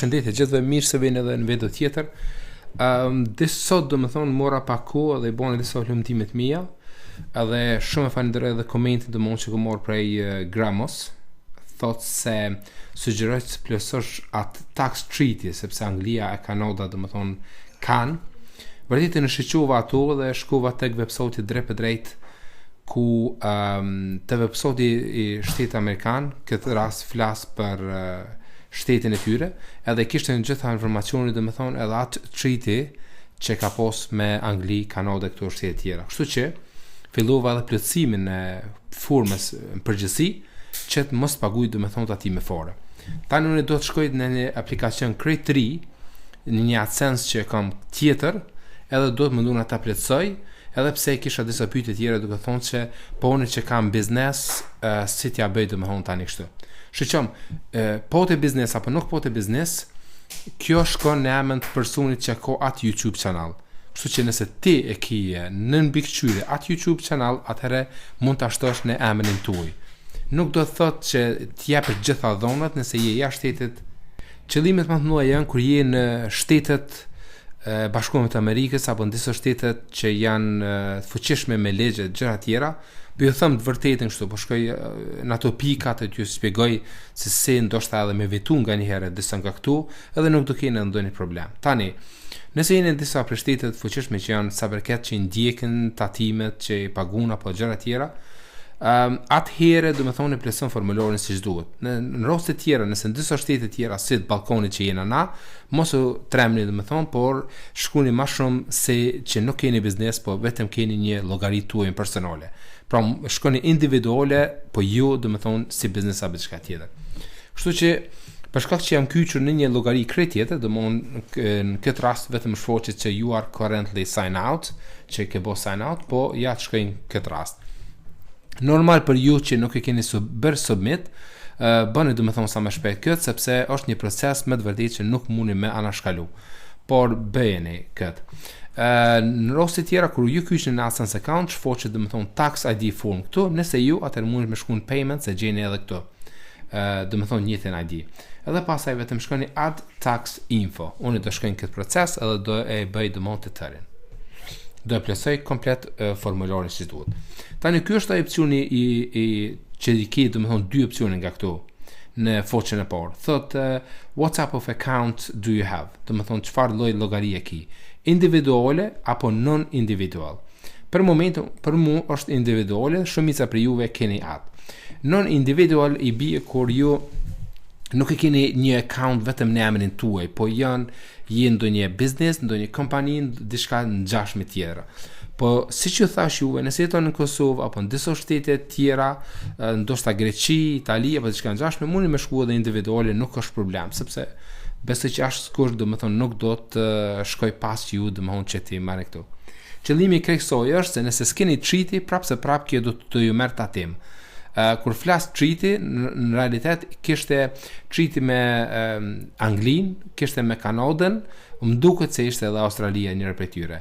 Shëndetje gjithëve, mirë se vjen edhe në video tjetër. Sot do më thonë mora pak kohë dhe bën disa humbime të mia. Edhe shumë e falenderoj edhe komentin domosht që kam marrë prej Gramos. Thotë se sugjeroj të plotësosh atë tax treaty sepse Anglia e Kanada do më thonë kanë. Vërtet në shqyqova ato dhe shkova tek website drejt për drejt ku të website i shtetit amerikan, këtë rast flas për shtetin e tyre, edhe kishte në gjitha informacionit dhe me thonë edhe atë treaty që ka pos me Angli, Kanada e këto shtetet tjera. Kështu që fillova edhe plotësimin e formës në përgjithësi që të mos paguaj dhe me thonë të ati me fare. Tani unë do të shkoj në një aplikacion krejt të ri, në një Adsense që kam tjetër, edhe do të mundu në ta plotësoj, edhe pse kisha disa pyetje tjera duke thonë që po unë që kam biznes, si t'ja bëj dhe me thonë tani kështu. Shqyqom, po të biznes apo nuk po të biznes, kjo shkon në emën të personit që ka atë YouTube channel. Kështu që nëse ti e kije në mbikëqyre atë YouTube channel, atëherë mund të ashtosh në emënin tuaj. Nuk do të thot që t'jepet gjitha dhonat nëse je jashtë shtetit. Qëllimet më të mëdha janë kur je në shtetet Bashkuara të Amerikës apo në disa shtetet që janë të fuqishme me legje të gjëra tjera. Po ju them të vërtetën kështu, po shkoj në ato pika të t'ju shpjegoj se ndoshta edhe me vetu nga një herë disa nga këtu, edhe nuk do keni ndonjë problem. Tani, nëse jeni në disa prej shtetet fuqishme që janë sa përket që i ndjekin tatimet që i paguan apo gjëra tjera, atëherë do të thonë plotson formularin siç duhet. Në raste të tjera, nëse në disa shtete të tjera si balkonit që jena na, mos u tremni do të thonë, por shkoni më shumë se që nuk keni biznes, po vetëm keni një llogari tuaj personale. Pra shkoni individuale, po ju do të thonë si biznes apo diçka tjetër. Kështu që për shkak që jam kyçur në një llogari krejt tjetër, do në këtë rast vetëm shfaqet që you are currently sign out, që ke bo sign out, po ja të shkojnë këtë rast. Normal për ju që nuk e keni bërë submit, bëni do të thonë sa më shpejt këtë, sepse është një proces me të vërtetë që nuk mundi me anashkalu. Por bëjeni këtë. Në raste tjera kur ju kyçni në Adsense account, shfaqet do të thonë tax ID form këtu, nëse ju atëherë mundi me shkruan payment se gjeni edhe këtu. Do të thonë njëjtën ID. Edhe pastaj vetëm shkoni add tax info. Unë do shkoj në këtë proces edhe do e bëj domosht të tërin. Do e plotësoj komplet formularin si duhet. Tani ky është ai opsioni që i ke, do të thonë dy opsione nga këtu në foqen e parë. Thot what type of account do you have? Do të thonë çfarë lloj llogarie ke? Individuale apo non individual? Për momentin për mua është individuale, shumica për juve keni atë. Non individual i bie kur ju nuk e keni një account vetëm në emrin tuaj, po janë ndonjë biznes, ndonjë kompani, diçka ngjashme tjera. Po siç ju thash juve, nëse jeton në Kosovë apo në disa shtete tjera, ndoshta Greqi, Itali apo diçka ngjashme, mundi me shkuar edhe individuale, nuk është problem, sepse besoj që as kush do të thonë nuk do të shkoj pas ju, do të thonë që ti marrë këtu. Qëllimi i kësaj është se nëse s'keni treaty, prapse kjo do të ju merr tatim. Kur flas treaty, në realitet kishte treaty me Anglin, kishte me Kanadën, më duket se ishte edhe Australia njëra prej tyre.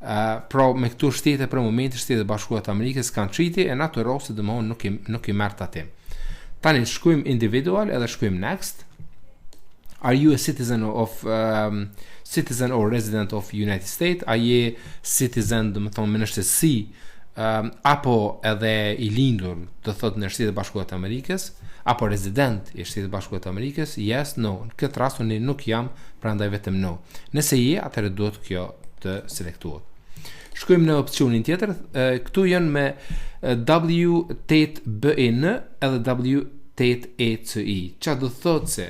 Pra me këtu shtete për momentin Shtetet Bashkuara të Amerikës kanë treaty e në ato raste domosdoshmë nuk i merr tatim. Tani shkruajmë individual edhe shkruajmë next. Are you a citizen or resident of United States? A je citizen, do të thonë me nështësi apo edhe i lindur, do thot në Shtetet Bashkuara të Amerikës, apo resident i Shtetit Bashkuara të Amerikës? Yes, no. Në këtë rast unë nuk jam, prandaj vetëm no. Nëse je, atëherë duhet kjo të selektohet. Shkojmë në opsionin tjetër. Këtu janë me W8BN edhe W8ECI. Çfarë do thotë se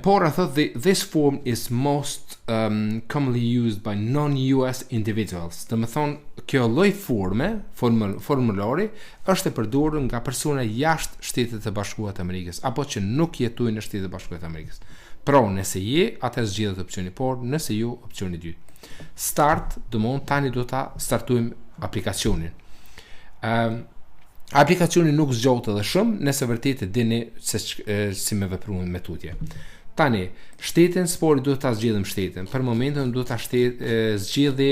Por I thought this form is most commonly used by non-US individuals. Do të thonë kjo lloj formulari është e përdorur nga persona jashtë Shtetit të Bashkuara të Amerikës apo që nuk jetojnë në Shtetet e Bashkuara të Amerikës. Pra, nëse je, atëherë zgjedhët opsioni por, nëse ju, opsioni 2. Start, do të tani do ta startojmë aplikacionin. Aplikacioni nuk zgjohet edhe shumë, nëse vërtet e dini se si me veprojnë me tutje. Tani, shtetin spori duhet ta zgjedhim shtetin. Për momentin duhet ta zgjedhë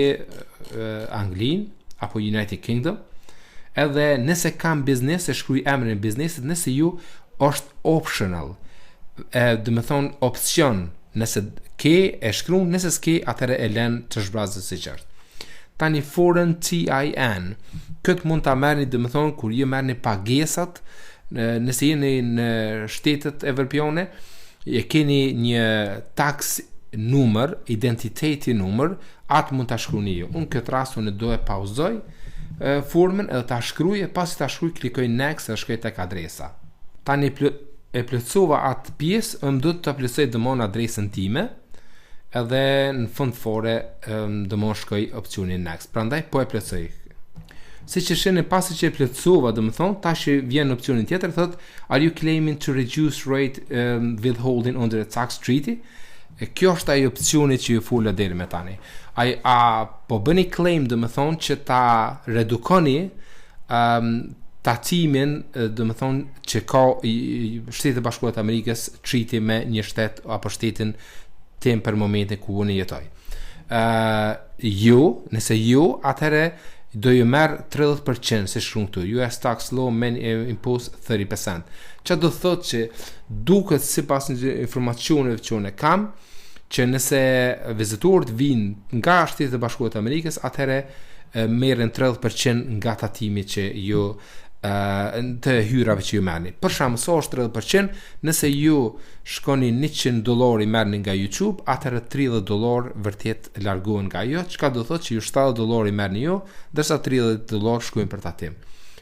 Anglin apo United Kingdom. Edhe nëse kam biznes, e shkruaj emrin e biznesit, nëse ju është optional. dhe me thonë opcion, nëse ke e shkruan, nëse s'ke atëre e lën të zhbrazët së qartë. Tani foreign TIN, këtë mund ta merrni dhe me thonë kur ju merrni pagesat, nëse jeni në shtetet evropiane, e keni një tax numër, identiteti numër, atë mund ta shkruani ju. Unë këtë rast unë do e pauzoj formën edhe ta shkruaj, pasi ta shkruaj klikoj next dhe shkoj tek adresa. Tani e plotësova atë pjesë, më do të plotësoj domon adresën time, edhe në fund fore domon shkoj opsionin next. Prandaj po e plotësoj. Siç e shihni pasi që e plotësova, domethënë tash vjen opsioni tjetër, thotë are you claiming to reduce rate withholding under the tax treaty? Kjo është ai opsioni që ju fola deri më tani. A po bëni claim domethënë që ta redukoni tatimin domethënë që ka Shtetet e Bashkuara të Amerikës treaty me një shtet apo shtetin tim për momentin ku unë jetoj. Nëse atëherë do ju merr 30% si shkruan këtu. US tax law men impose 30%. Çfarë do thotë që duket sipas informacioneve që unë kam, që nëse vizitorët vinë nga Shtetet e Bashkuara të Amerikës, atëherë merren 30% nga tatimi që ju të hyrave që ju merrni. Për shembull, sa është 30%, nëse ju shkoni $100 merrni nga YouTube, atëherë $30 vërtet largohen nga ajo, çka do thotë që ju $70 merrni ju, ndërsa $30 shkojnë për tatim.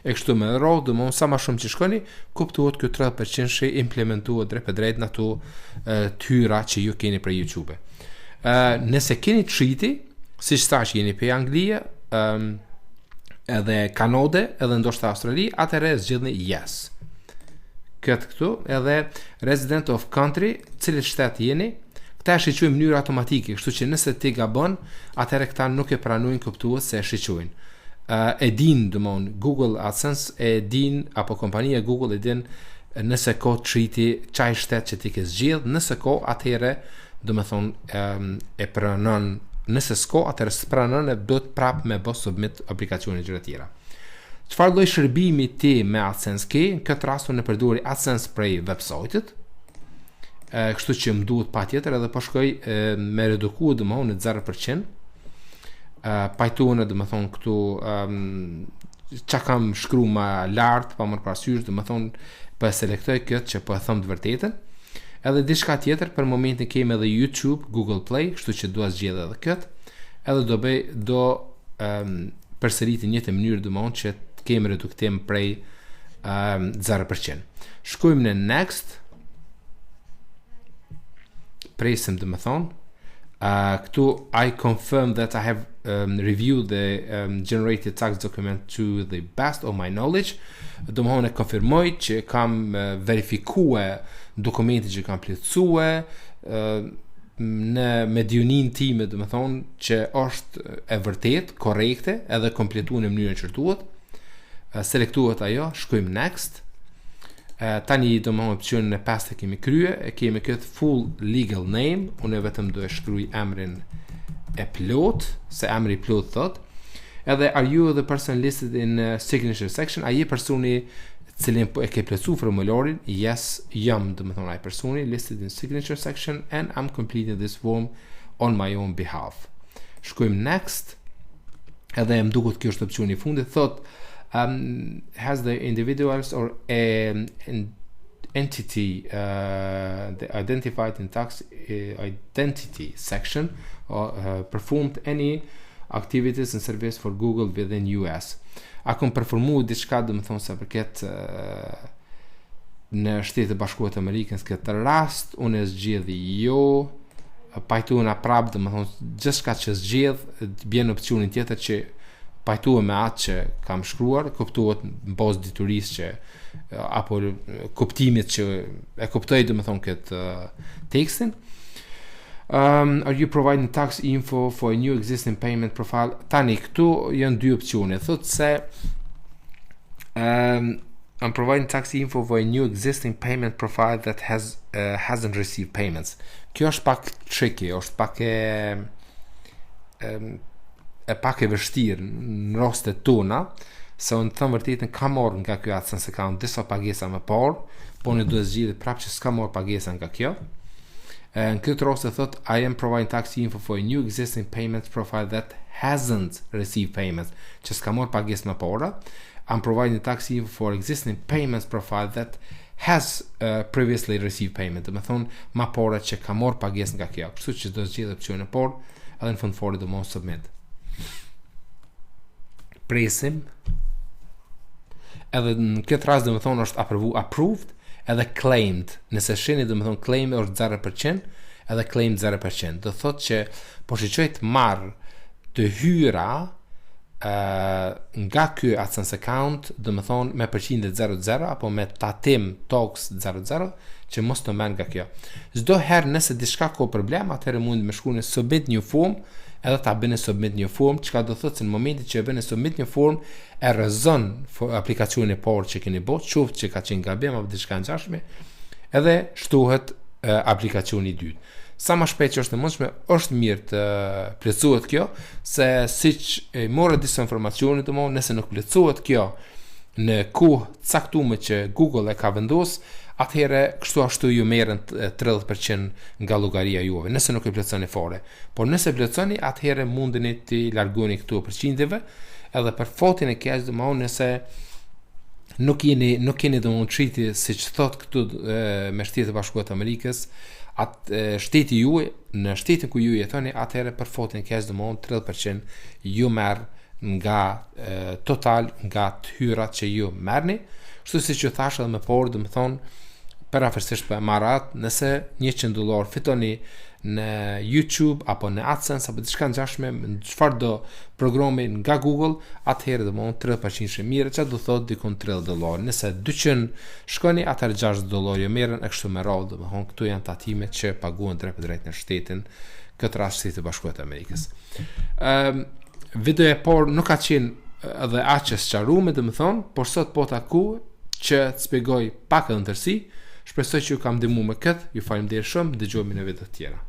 E kështu me radhë, domthonë sa më shumë që shkoni, kuptohet që 30% shi implementohet drejt për drejt në ato të hyra që ju keni për YouTube. Nëse keni treaty, siç thash jeni për Anglia, edhe Kanade, edhe ndoshta Australi, atëherë zgjidhni yes. Këtë këtu, edhe resident of country, cili shtet jeni, këta e shiqojnë në mënyrë automatike, kështu që nëse ti gabon, atëherë këta nuk e pranojnë, kuptues se e shiqojnë. E din, domon, Google Adsense e din, apo kompania Google e din, nëse ko treaty, çaj shtet që ti ke zgjidh, nëse ko, atëherë, domethënë, e pranon. Nëse s'ko, atëherë s'pranon e do të prap me bë submit aplikacione gjëra të tjera. Çfarë lloj shërbimi ti me Adsense ke? Në këtë rast unë përdori Adsense prej websajtit. Kështu që më duhet patjetër edhe po shkoj me redukuar domthonë në 0%. Pajtonë domethënë këtu çka kam shkruar më lart, pa më parasysh, domethënë po e selektoj këtë që po e them të vërtetën. Edhe diçka tjetër për momentin kemi edhe YouTube, Google Play, kështu që dua zgjedh edhe këtë. Edhe do përsëriti një të mënyrë domthonë që të kemi reduktim prej 0%. Shkojmë në next. Presim domethënë. Këtu I confirm that I have reviewed the generated tax document to the best of my knowledge. Domthonë konfirmoj që kam verifikuar dokumenti që kam plotësuar në medionin time, domethënë që është e vërtet, korrekte, edhe kompletuar në mënyrën që duhet. Selektohet ajo, shkojmë next. Tani domthonë opsionin e pestë kemi krye, kemi këtë full legal name, unë vetëm do e shkruaj emrin e plot, se emri plot thot. Edhe are you the person listed in signature section? A je personi cilin e ke plotësuar formularin? Yes, jam, domethënë ai personi listed in signature section and I'm completing this form on my own behalf. Shkojmë next. Edhe më duket kjo është opsioni i fundit, thot has the individuals or entity the identified in tax identity section or performed any activities and service for Google within US. A kom performu diçka, domethënë sa përket në Shtetet e Bashkuara të Amerikës, këtë rast unë e zgjedhi jo, pajtuana prap, domethënë gjithçka që zgjedh bën opsionin tjetër që pajtuar me atë që kam shkruar, kuptohet në bazë diturisë që apo kuptimit që e kuptoj domethënë këtë tekstin. Are you providing tax info for a new existing payment profile? Tani këtu janë dy opsione. Thotë se I'm providing tax info for a new existing payment profile that hasn't received payments. Kjo është pak tricky, është pak e vështirë në rastet tona, se unë thëmë vërtetën ka marrë nga kjo Adsense account disa pagesa më parë, po në duhet zgjidhë prapë që s'ka marrë pagesa nga kjo. Në këtë rast e thot, I am providing tax info for a new existing payment profile that hasn't received payments, që s'ka marrë pagesë më parë. I'm providing tax info for existing payments profile that has previously received payment. Dhe me thonë, më parë që ka marrë pagesë nga kjo. Kështu që do zgjidhë opcion e parë, edhe në fund fare do mos submit. Presim. Edhe në këtë rast dhe me thonë është approved, edhe claimed. Nëse shini dhe me thonë claim është 0%, edhe claimed 0%. Do thotë që po shiqoj të marrë të hyra nga ky Adsense account, do me thonë me përqindje 00 apo me tatim tax 00, që mos të merr nga kjo. Çdo herë nëse diçka ka problem, atëherë mund me shkruani submit new form, edhe ta bëni submit new form, çka do thotë se në momentin që e bëni submit new form, e rrezon aplikacionin e parë që keni bërë, qoftë që ka qenë gabim apo diçka ngjashme, edhe shtohet aplikacioni i dytë. Sa më shpejt që është e mundshme, është mirë të plotësohet kjo, se siç e morë disa informacione të mëon, nëse nuk plotësohet kjo në kohë caktuar që Google e ka vendosur, atëherë kështu ashtu ju merren 30% nga llogaria juve, nëse nuk e plotësoni fare. Por nëse plotësoni, atëherë mundeni të largoni këto përqindjeve, edhe për fatin e keq do mëon nëse nuk keni domosdoshmë triti siç thot këtu me Shtetet e Bashkuara të Amerikës, shteti juaj, në shtetin ku ju jetoni, atëherë për fatin e keq domosdoshmë 30% ju merr nga total nga të hyrat që ju merrni. Kështu siç ju thash edhe më parë, do të thonë parafërsisht për marat, nëse $100 fitoni në YouTube apo në Adsense apo diçka ngjashme në çfarë do programi nga Google, atëherë do të thonë 30% është mirë, çfarë do thotë dikon $30. Nëse 200 shkoni, atëherë $60 ju merren e kështu me radhë, do të thonë këtu janë tatimet që paguhen drejt për drejt në shtetin, këtë rast Shtetet e Bashkuara të Amerikës. Videoja e parë nuk ka qenë edhe aq e sqaruar, do të thonë, por sot po taku që të shpjegoj pak edhe në tërësi. Shpresoj që ju kam ndihmuar me këtë. Ju faleminderit shumë. Dëgjojmë në video të tjera.